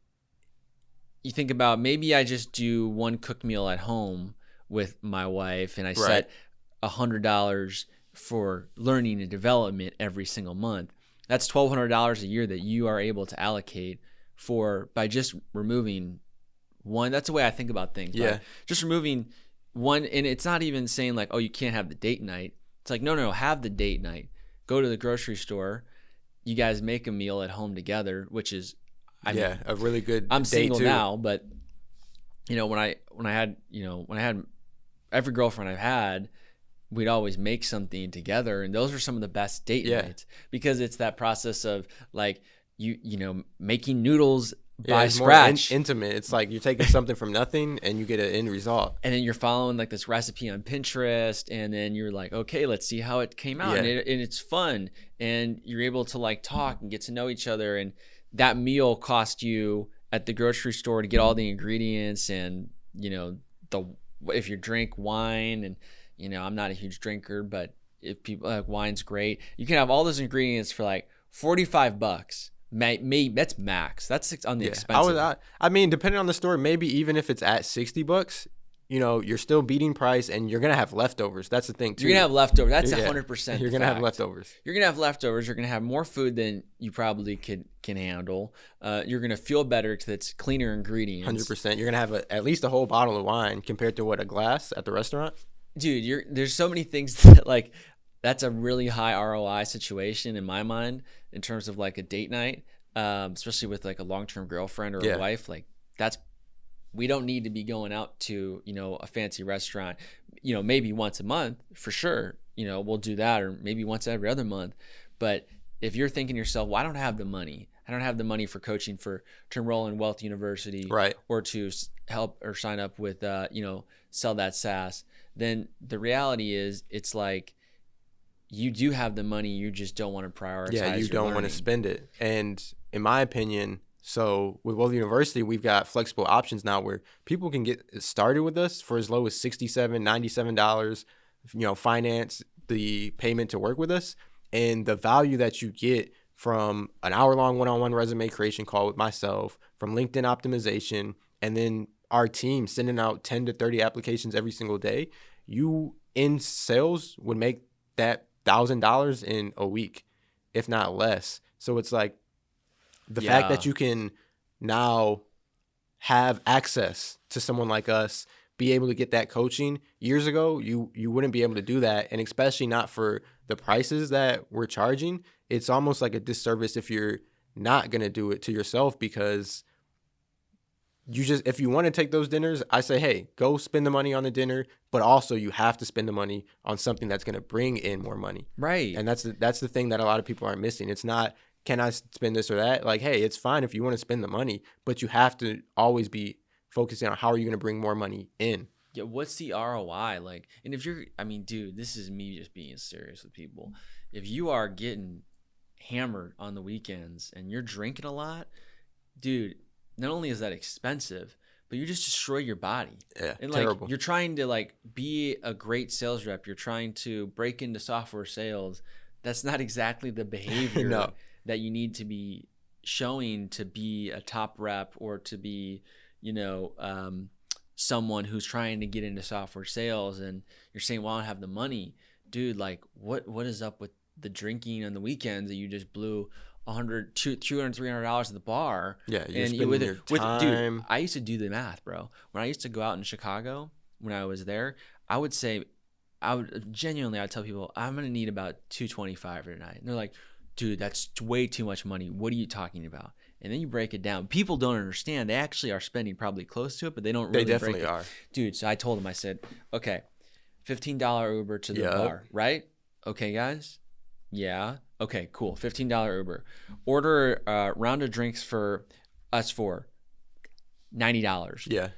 think about, maybe I just do one cooked meal at home with my wife, and I set $100 for learning and development every single month. That's $1,200 a year that you are able to allocate by just removing one. That's the way I think about things. Yeah. Just removing one, and it's not even saying like, oh, you can't have the date night. It's like, no, have the date night. Go to the grocery store. You guys make a meal at home together, which is, a really good. I'm date single too. now, but when I had every girlfriend I've had, we'd always make something together, and those are some of the best date nights, because it's that process of like making noodles by scratch. More intimate. It's like you're taking something from nothing and you get an end result. And then you're following like this recipe on Pinterest, and then you're like, okay, let's see how it came out. And it's fun, and you're able to like talk and get to know each other. And that meal cost you at the grocery store to get all the ingredients and, if you drink wine and, I'm not a huge drinker, but if people like wine's great, you can have all those ingredients for like $45. Maybe that's max. That's on the expensive. I mean, depending on the store, maybe even if it's at $60, you're still beating price and you're going to have leftovers. That's the thing too. You're going to have leftovers. That's 100%. You're going to have leftovers. You're going to have leftovers. You're going to have more food than you probably can handle. You're going to feel better because it's cleaner ingredients. 100%. You're going to have at least a whole bottle of wine compared to a glass at the restaurant. Dude, there's so many things that like, that's a really high ROI situation in my mind in terms of like a date night, especially with like a long-term girlfriend or a wife. Like we don't need to be going out to, a fancy restaurant, maybe once a month for sure. We'll do that, or maybe once every other month. But if you're thinking to yourself, well, I don't have the money. I don't have the money for coaching to enroll in Wealth University, right, or to help or sign up with, sell that SaaS. Then the reality is it's like, you do have the money, you just don't want to prioritize. Yeah, you don't want to spend it. And in my opinion, so with Wealth University, we've got flexible options now where people can get started with us for as low as $67, $97, finance the payment to work with us. And the value that you get from an hour-long one-on-one resume creation call with myself, from LinkedIn optimization, and then our team sending out 10 to 30 applications every single day, you in sales would make that $1,000 in a week, if not less. So it's like the fact that you can now have access to someone like us, be able to get that coaching. Years ago, you wouldn't be able to do that, and especially not for the prices that we're charging. It's almost like a disservice if you're not going to do it to yourself, because if you want to take those dinners, I say, hey, go spend the money on the dinner, but also you have to spend the money on something that's going to bring in more money. Right. And that's the thing that a lot of people aren't missing. It's not, can I spend this or that? Like, hey, it's fine if you want to spend the money, but you have to always be focusing on how are you going to bring more money in. Yeah, what's the ROI? Like, and if dude, this is me just being serious with people. If you are getting hammered on the weekends and you're drinking a lot, dude, not only is that expensive, but you just destroy your body. Yeah, and terrible. You're trying to like be a great sales rep. You're trying to break into software sales. That's not exactly the behavior that you need to be showing to be a top rep or to be, someone who's trying to get into software sales. And you're saying, well, I don't have the money. Dude, like what is up with the drinking on the weekends that you just blew $100, $200, $300 at the bar? Yeah, you're spending your time. Dude, I used to do the math, bro. When I used to go out in Chicago, when I was there, I would tell people, I'm gonna need about $225 tonight, and they're like, dude, that's way too much money. What are you talking about? And then you break it down. People don't understand. They actually are spending probably close to it, but they don't really. They definitely are, dude. So I told them, I said, okay, $15 Uber to the bar, right? Okay, guys. Yeah. Okay, cool. $15 Uber. Order a round of drinks for us for $90. Yeah.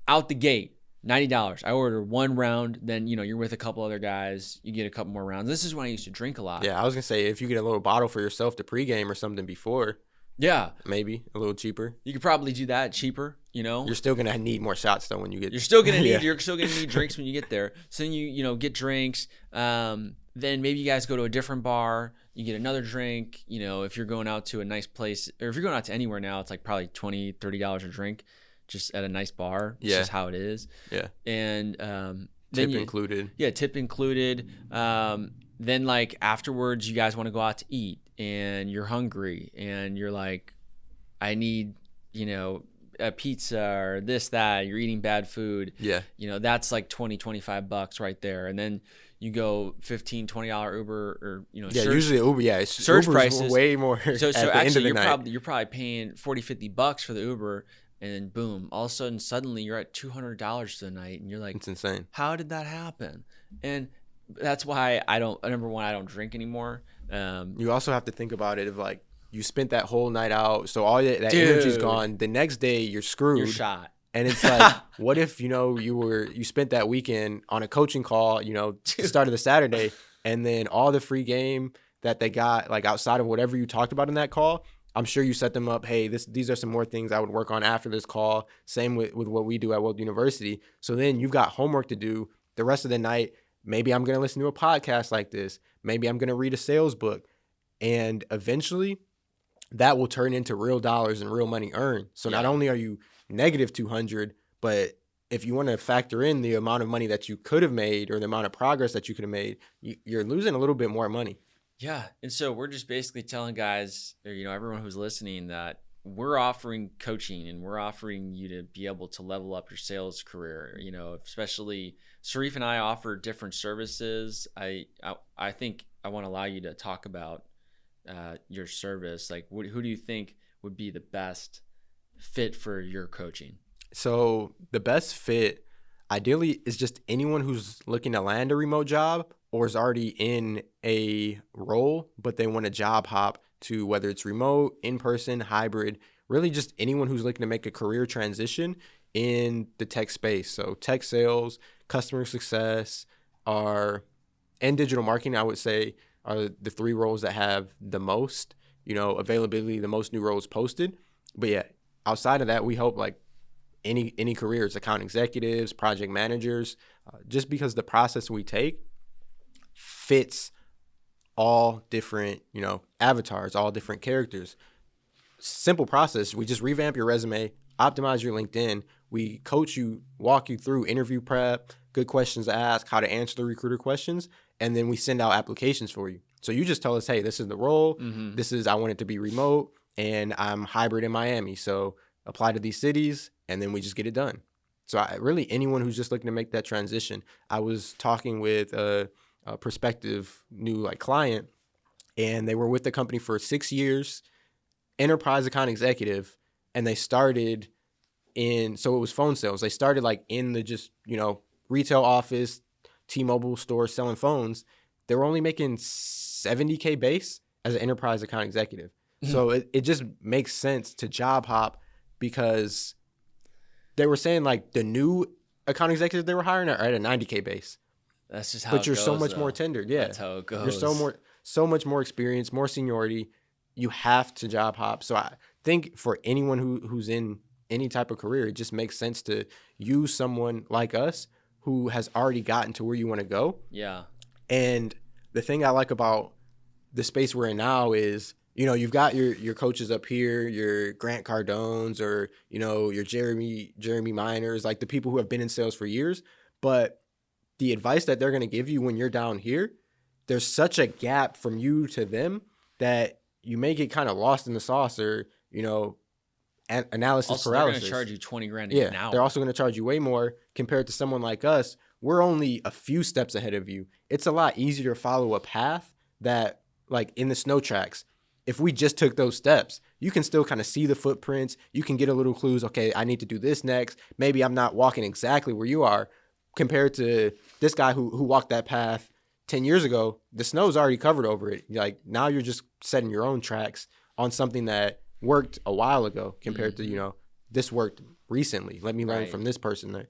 Out the gate, $90. I order one round, then you're with a couple other guys, you get a couple more rounds. This is when I used to drink a lot. Yeah, I was gonna say if you get a little bottle for yourself to pregame or something before. Yeah. Maybe a little cheaper. You could probably do that cheaper, You're still gonna need more shots though when you get. You're still gonna need. You're still gonna need drinks when you get there. So then you get drinks. Then maybe you guys go to a different bar. You get another drink. If you're going out to a nice place, or if you're going out to anywhere now, it's like probably $20, $30 a drink, just at a nice bar. It's just how it is. Yeah. And tip included. Yeah, tip included. Then like afterwards, you guys want to go out to eat, and you're hungry, and you're like, I need a pizza or this, that. You're eating bad food. Yeah. That's like $20, $25 right there. And then you go $15, $20 Uber, or surge, usually Uber, surge Uber's prices way more. So at the actually, end of the night. you're probably paying $40, $50 for the Uber, and then boom, all of a sudden, suddenly you're at $200 for the night, and you're like, it's insane. How did that happen? And that's why I don't drink anymore. You also have to think about it of like you spent that whole night out, so all that energy's gone. The next day you're screwed. You're shot. And it's like, what if you spent that weekend on a coaching call, the start of the Saturday, and then all the free game that they got, like outside of whatever you talked about in that call, I'm sure you set them up. Hey, these are some more things I would work on after this call. Same with what we do at Wealth University. So then you've got homework to do the rest of the night. Maybe I'm going to listen to a podcast like this. Maybe I'm going to read a sales book. And eventually that will turn into real dollars and real money earned. So not only are you negative 200, but if you want to factor in the amount of money that you could have made or the amount of progress that you could have made, you're losing a little bit more money. Yeah. And so we're just basically telling guys, or, everyone who's listening, that we're offering coaching and we're offering you to be able to level up your sales career. Especially Sharif and I offer different services. I think I want to allow you to talk about your service. Like, who do you think would be the best fit for your coaching? So the best fit ideally is just anyone who's looking to land a remote job or is already in a role, but they want to job hop to whether it's remote, in-person, hybrid, really just anyone who's looking to make a career transition in the tech space. So tech sales, customer success, and digital marketing, I would say, are the 3 roles that have the most, availability, the most new roles posted. But yeah, outside of that, we hope like any careers, account executives, project managers, just because the process we take fits all different, avatars, all different characters. Simple process. We just revamp your resume, optimize your LinkedIn. We coach you, walk you through interview prep, good questions to ask, how to answer the recruiter questions, and then we send out applications for you. So you just tell us, hey, this is the role. Mm-hmm. I want it to be remote, and I'm hybrid in Miami. So apply to these cities, and then we just get it done. So really anyone who's just looking to make that transition. I was talking with a prospective new client, and they were with the company for 6 years, enterprise account executive, and they started so it was phone sales. They started in the just, retail office, T-Mobile store selling phones. They were only making $70K base as an enterprise account executive. So it just makes sense to job hop, because they were saying the new account executives they were hiring are at a $90K base. That's just how but you're so much more tenured. Yeah, that's how it goes. You're so much more experience, more seniority. You have to job hop. So I think for anyone who's in any type of career, it just makes sense to use someone like us who has already gotten to where you want to go. Yeah. And the thing I like about the space we're in now is, you've got your coaches up here, your Grant Cardones, or, your Jeremy Miners, the people who have been in sales for years. But the advice that they're going to give you when you're down here, there's such a gap from you to them that you may get kind of lost in the sauce, or, analysis also, paralysis. They're going to charge you $20,000 to get an hour. They're also going to charge you way more compared to someone like us. We're only a few steps ahead of you. It's a lot easier to follow a path that, in the snow tracks, if we just took those steps, you can still kind of see the footprints. You can get a little clues. Okay, I need to do this next. Maybe I'm not walking exactly where you are, compared to this guy who walked that path 10 years ago. The snow's already covered over it. Now you're just setting your own tracks on something that worked a while ago compared to, this worked recently. Let me learn from this person that,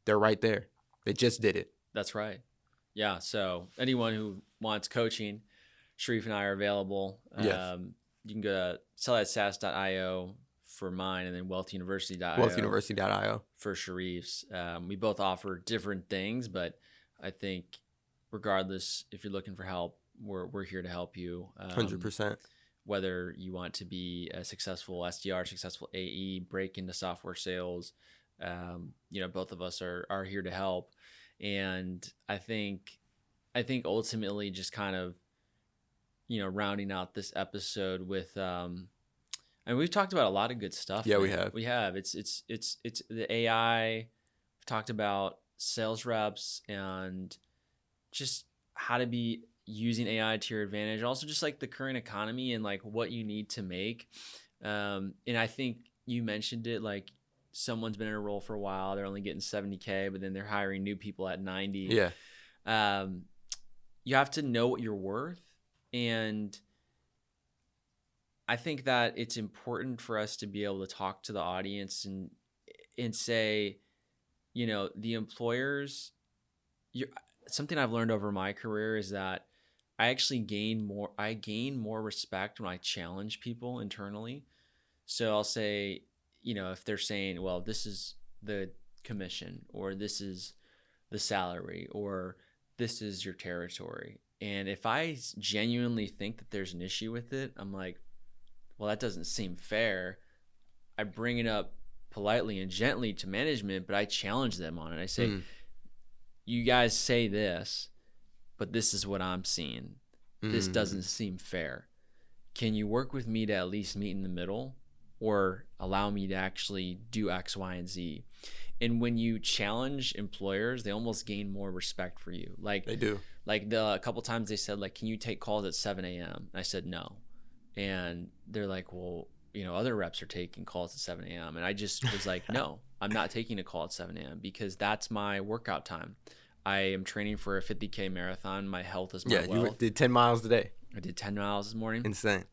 they're right there. They just did it. That's right. Yeah. So anyone who wants coaching, Sharif and I are available. Yes. You can go to SAAS.io for mine, and then wealthuniversity.io. Wealthuniversity.io for Sharif's. We both offer different things, but I think regardless, if you're looking for help, we're here to help you. 100%. Whether you want to be a successful SDR, successful AE, break into software sales, both of us are here to help. And I think ultimately just kind of, rounding out this episode with, and we've talked about a lot of good stuff. Yeah, man. we have. It's the AI. We've talked about sales reps and just how to be using AI to your advantage. Also, just the current economy and what you need to make. And I think you mentioned it. Someone's been in a role for a while. They're only getting $70K, but then they're hiring new people at $90K. Yeah. You have to know what you're worth, and I think that it's important for us to be able to talk to the audience and say, the employers, something I've learned over my career is that I actually gain more respect when I challenge people internally. So I'll say, if they're saying, well, this is the commission, or this is the salary, or this is your territory. And if I genuinely think that there's an issue with it, I'm like, well, that doesn't seem fair. I bring it up politely and gently to management, but I challenge them on it. I say, you guys say this, but this is what I'm seeing. This doesn't seem fair. Can you work with me to at least meet in the middle, or allow me to actually do X, Y, and Z? And when you challenge employers, they almost gain more respect for you. Like They do. Like a couple times they said, like, can you take calls at 7 a.m.? And I said no. And they're like, well, other reps are taking calls at 7 a.m. And I just was like, no, I'm not taking a call at 7 a.m. because that's my workout time. I am training for a 50K marathon. My health is my wealth. You did 10 miles today. I did 10 miles this morning. Insane.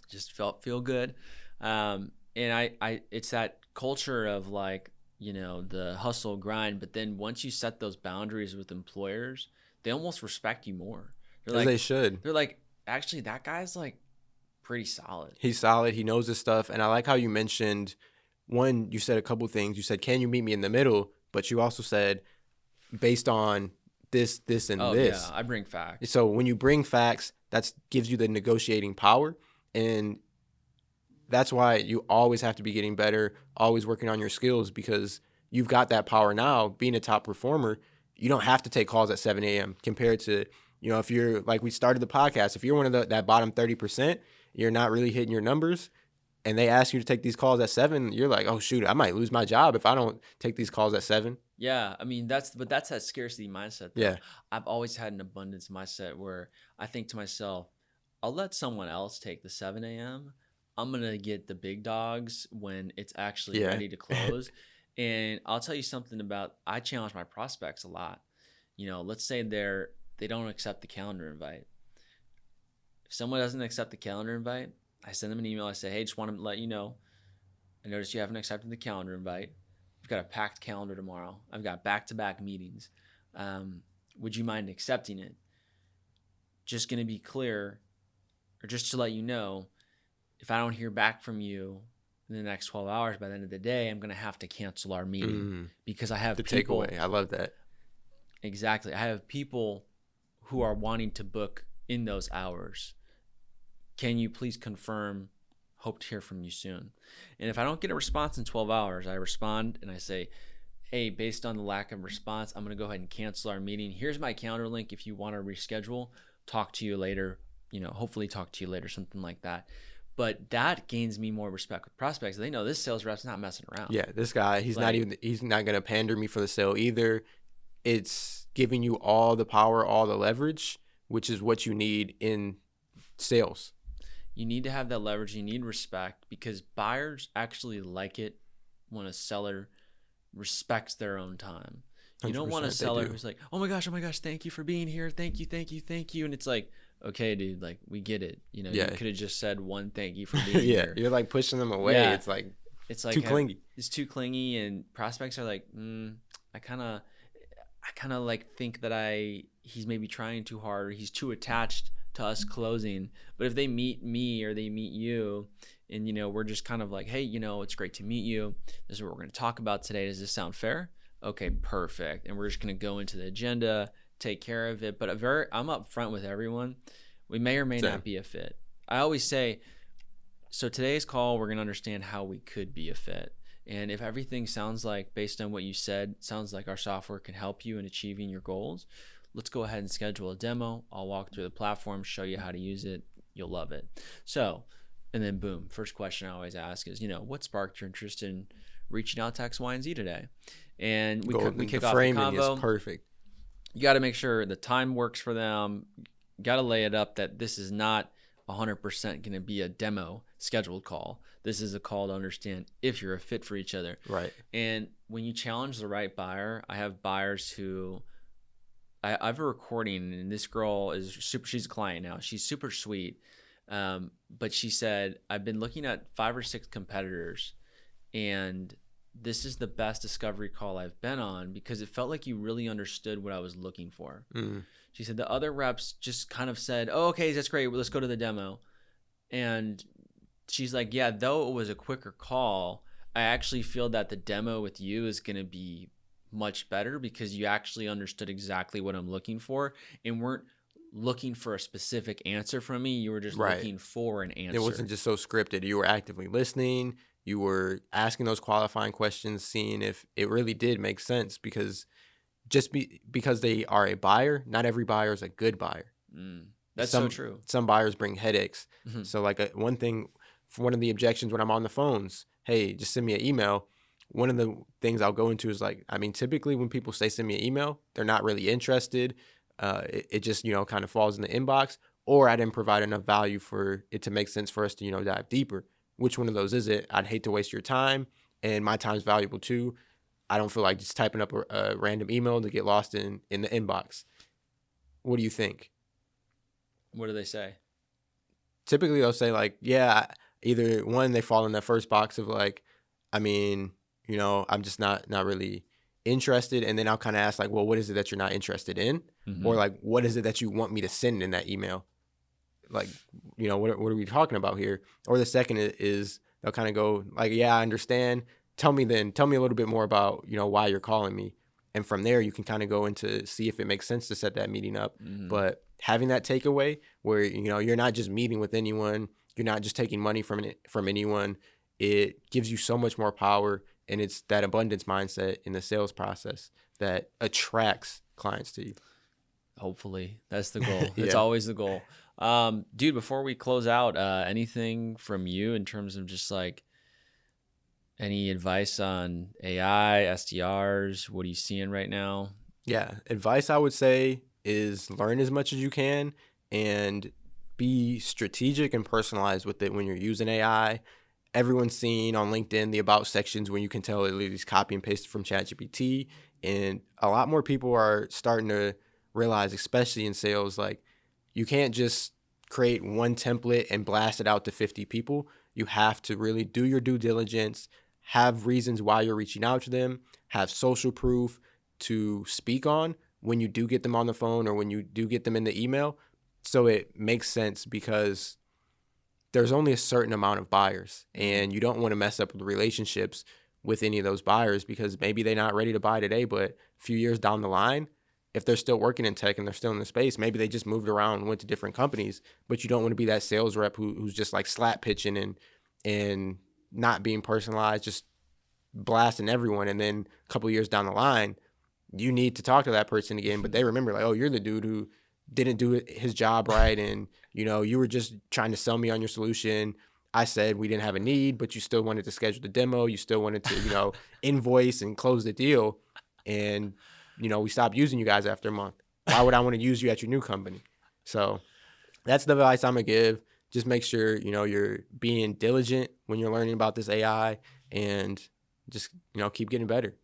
Just feel good. And I it's that culture of like, the hustle grind. But then once you set those boundaries with employers, they almost respect you more. As they should. They're like, actually, that guy's like pretty solid. He's solid. He knows his stuff. And I like how you mentioned, one, you said a couple things. You said, can you meet me in the middle? But you also said, based on this, and this. Yeah, I bring facts. So when you bring facts, that gives you the negotiating power. And that's why you always have to be getting better, always working on your skills, because you've got that power now. Being a top performer, you don't have to take calls at 7 a.m. compared to, if you're, like we started the podcast, if you're one of that bottom 30%, you're not really hitting your numbers, and they ask you to take these calls at 7, you're like, oh, shoot, I might lose my job if I don't take these calls at 7. Yeah, I mean, that's that scarcity mindset, though. Yeah. I've always had an abundance mindset where I think to myself, I'll let someone else take the 7 a.m. I'm going to get the big dogs when it's actually ready to close. And I'll tell you something I challenge my prospects a lot. Let's say they don't accept the calendar invite. If someone doesn't accept the calendar invite, I send them an email. I say, hey, just want to let you know, I noticed you haven't accepted the calendar invite. I've got a packed calendar tomorrow. I've got back-to-back meetings. Would you mind accepting it? Just going to be clear, or just to let you know, if I don't hear back from you in the next 12 hours, by the end of the day, I'm going to have to cancel our meeting because I have people. Takeaway. I love that. Exactly. I have people who are wanting to book in those hours. Can you please confirm? Hope to hear from you soon. And if I don't get a response in 12 hours, I respond and I say, hey, based on the lack of response, I'm going to go ahead and cancel our meeting. Here's my calendar link if you want to reschedule. Talk to you later. Hopefully talk to you later, something like that. But that gains me more respect with prospects. They know this sales rep's not messing around. Yeah, this guy, he's not going to pander me for the sale either. It's giving you all the power, all the leverage, which is what you need in sales. You need to have that leverage. You need respect, because buyers actually like it when a seller respects their own time. You don't want a seller who's like, oh my gosh, thank you for being here. Thank you. And it's like, okay, dude, like, we get it. You could have just said one thank you for being here. You're like pushing them away. Yeah. It's like too clingy. It's too clingy, and prospects are like, I kind of like think that he's maybe trying too hard, or he's too attached to us closing. But if they meet me or they meet you, and we're just kind of like, hey, it's great to meet you. This is what we're going to talk about today. Does this sound fair? Okay, perfect. And we're just going to go into the agenda, take care of it. But I'm up front with everyone. We may or may not be a fit. I always say, so today's call, we're going to understand how we could be a fit. And if everything sounds like, based on what you said, sounds like our software can help you in achieving your goals, let's go ahead and schedule a demo. I'll walk through the platform, show you how to use it. You'll love it. So, and then boom, first question I always ask is, what sparked your interest in reaching out to X, Y, and Z today? And we kick off the convo. Framing is perfect. You got to make sure the time works for them. You got to lay it up that this is not 100% going to be a demo scheduled call. This is a call to understand if you're a fit for each other. Right. And when you challenge the right buyer, I have buyers who I have a recording, and this girl is super. She's a client now. She's super sweet. But she said, I've been looking at 5 or 6 competitors, and this is the best discovery call I've been on because it felt like you really understood what I was looking for. She said the other reps just kind of said, oh, okay, that's great. Well, let's go to the demo. And she's like, yeah, though it was a quicker call, I actually feel that the demo with you is going to be much better because you actually understood exactly what I'm looking for and weren't looking for a specific answer from me. You were just looking for an answer. It wasn't just so scripted. You were actively listening. You were asking those qualifying questions, seeing if it really did make sense, because because they are a buyer, not every buyer is a good buyer. That's so true. Some buyers bring headaches. So like one of the objections when I'm on the phones, hey, just send me an email. One of the things I'll go into is like, I mean, typically when people say send me an email, they're not really interested. It just, kind of falls in the inbox, or I didn't provide enough value for it to make sense for us to, dive deeper. Which one of those is it? I'd hate to waste your time, and my time's valuable too. I don't feel like just typing up a random email to get lost in the inbox. What do you think? What do they say? Typically they'll say like, yeah, either one, they fall in that first box of like, I mean, I'm just not really interested. And then I'll kind of ask like, well, what is it that you're not interested in? Or like, what is it that you want me to send in that email? Like, what are we talking about here? Or the second is they'll kind of go like, yeah, I understand. Tell me a little bit more about, why you're calling me. And from there, you can kind of go into see if it makes sense to set that meeting up. But having that takeaway where, you're not just meeting with anyone, you're not just taking money from anyone, it gives you so much more power. And it's that abundance mindset in the sales process that attracts clients to you. Hopefully. That's the goal. It's always the goal. Dude, before we close out, anything from you in terms of just like any advice on AI, SDRs? What are you seeing right now? Yeah. Advice I would say is learn as much as you can and be strategic and personalized with it when you're using AI. Everyone's seen on LinkedIn the about sections when you can tell it is copy and pasted from ChatGPT. And a lot more people are starting to realize, especially in sales, like you can't just create one template and blast it out to 50 people. You have to really do your due diligence, have reasons why you're reaching out to them, have social proof to speak on when you do get them on the phone or when you do get them in the email. So it makes sense because there's only a certain amount of buyers and you don't want to mess up the relationships with any of those buyers because maybe they're not ready to buy today, but a few years down the line, if they're still working in tech and they're still in the space, maybe they just moved around and went to different companies, but you don't want to be that sales rep who's just like slap pitching and not being personalized, just blasting everyone. And then a couple of years down the line, you need to talk to that person again, but they remember like, oh, you're the dude who didn't do his job right. And, you were just trying to sell me on your solution. I said we didn't have a need, but you still wanted to schedule the demo. You still wanted to, invoice and close the deal. And, we stopped using you guys after a month. Why would I want to use you at your new company? So that's the advice I'm going to give. Just make sure, you're being diligent when you're learning about this AI and just, keep getting better.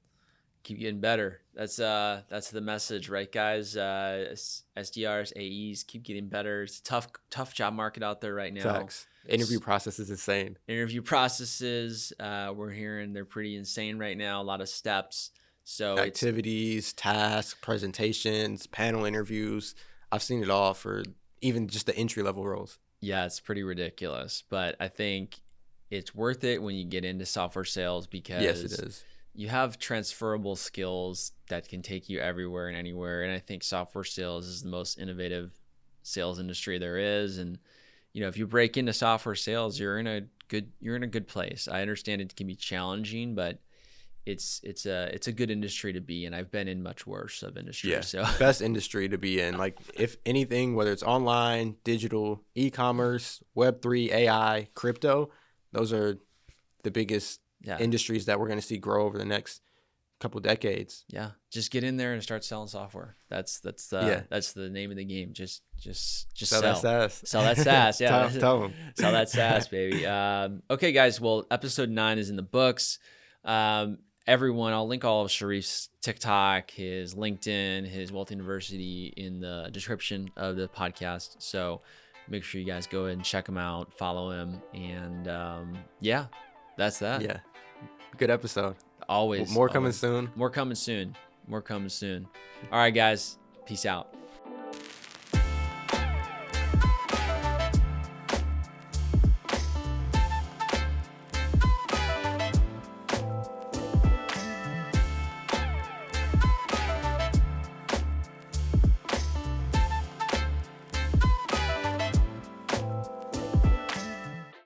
Keep getting better. That's the message, right, guys? SDRs, AEs, keep getting better. It's a tough job market out there right now. Facts. Interview process is insane. Interview processes, we're hearing they're pretty insane right now. A lot of steps. So activities, tasks, presentations, panel interviews. I've seen it all for even just the entry level roles. Yeah, it's pretty ridiculous, but I think it's worth it when you get into software sales because yes, it is. You have transferable skills that can take you everywhere and anywhere. And I think software sales is the most innovative sales industry there is. And, if you break into software sales, you're in a good place. I understand it can be challenging, but it's a good industry to be in. I've been in much worse of industry. Yeah, so best industry to be in. Like if anything, whether it's online, digital, e-commerce, Web3, AI, crypto, those are the biggest industries that we're going to see grow over the next couple decades. Yeah, just get in there and start selling software. That's the name of the game. Just sell that SaaS. Sell that SaaS. Yeah, tell them. Sell that SaaS, baby. Okay, guys. Well, episode 9 is in the books. Everyone, I'll link all of Sharif's TikTok, his LinkedIn, his Wealth University in the description of the podcast. So make sure you guys go ahead and check him out, follow him, and that's that. Yeah, good episode. Always. More coming always. soon. More coming soon. More coming soon. All right, guys. Peace out.